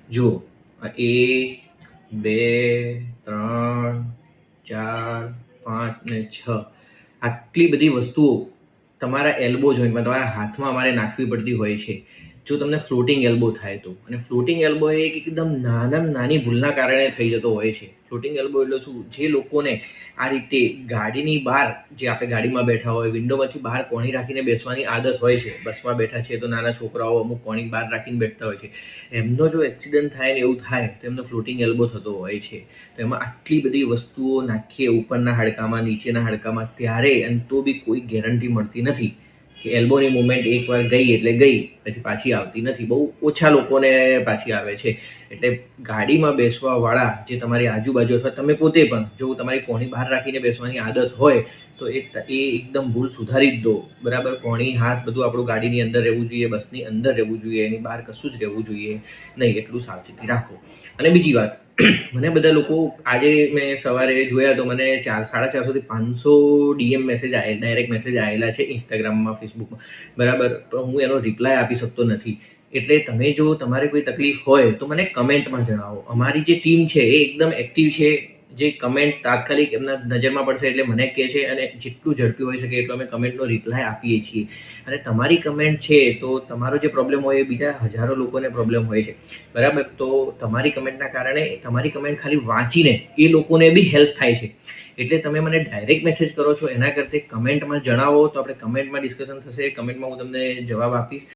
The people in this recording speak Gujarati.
જુઓ, 1 2 3 4 5 ને 6 આટલી બધી વસ્તુઓ તમારા એલ્બો જોઈન્ટમાં તમારા હાથમાં અમારે નાખવી પડતી હોય છે જો તમને ફ્લોટિંગ એલ્બો થાય તો. અને ફ્લોટિંગ એલ્બો એ એકદમ નાની ભૂલના કારણે થઈ જતો હોય છે. ફ્લોટિંગ એલ્બો એટલે શું? જે લોકોને આ રીતે ગાડીની બહાર, જે આપણે ગાડીમાં બેઠા હોય, વિન્ડોમાંથી બહાર કોણી રાખીને બેસવાની આદત હોય છે, બસમાં બેઠા છે તો નાના છોકરાઓ અમુક કોણી બહાર રાખીને બેઠતા હોય છે, એમનો જો એક્સિડન્ટ થાય ને એવું થાય તો એમનો ફ્લોટિંગ એલ્બો થતો હોય છે. તો એમાં આટલી બધી વસ્તુઓ નાખીએ ઉપરના હાડકામાં, નીચેના હાડકામાં, ત્યારે અને તો બી કોઈ ગેરંટી મળતી નથી કે એલ્બોની મુવમેન્ટ એકવાર ગઈ એટલે ગઈ, પછી પાછી આવતી નથી. બહુ ઓછા લોકોને પાછી આવે છે. એટલે ગાડીમાં બેસવાવાળા જે તમારી આજુબાજુ અથવા તમે પોતે પણ જો તમારી કોણી બહાર રાખીને બેસવાની આદત હોય તો એ એકદમ ભૂલ સુધારી જ દો. બરાબર? કોણી, હાથ બધું આપણું ગાડીની અંદર રહેવું જોઈએ, બસની અંદર રહેવું જોઈએ, એની બહાર કશું જ રહેવું જોઈએ નહીં. એટલું સાવચેતી રાખો. અને બીજી વાત, મને બધા લોકો, આજે મેં સવારે જોયા તો મને 450 થી 500 ડીએમ મેસેજ આવેલા, ડાયરેક્ટ મેસેજ આવેલા છે ઇન્સ્ટાગ્રામમાં, ફેસબુકમાં. બરાબર? પણ હું એનો રિપ્લાય આપી શકતો નથી. એટલે તમે જો તમારે કોઈ તકલીફ હોય તો મને કમેન્ટમાં જણાવો. અમારી જે ટીમ છે એ એકદમ એક્ટિવ છે, જે કમેન્ટ તાત્કાલિક એમના નજરમાં પડશે એટલે મને કહે છે, અને જેટલું ઝડપી હોઈ શકે એટલો અમે કમેન્ટનો રિપ્લાય આપીએ છીએ. અને તમારી કમેન્ટ છે તો તમારો જે પ્રોબ્લેમ હોય એ બીજા હજારો લોકોને પ્રોબ્લેમ હોય છે. બરાબર? તો તમારી કમેન્ટના કારણે, તમારી કમેન્ટ ખાલી વાંચીને એ લોકોને બી હેલ્પ થાય છે. એટલે તમે મને ડાયરેક્ટ મેસેજ કરો છો એના કરતાં કમેન્ટમાં જણાવો તો આપણે કમેન્ટમાં ડિસ્કશન થશે, કમેન્ટમાં હું તમને જવાબ આપીશ.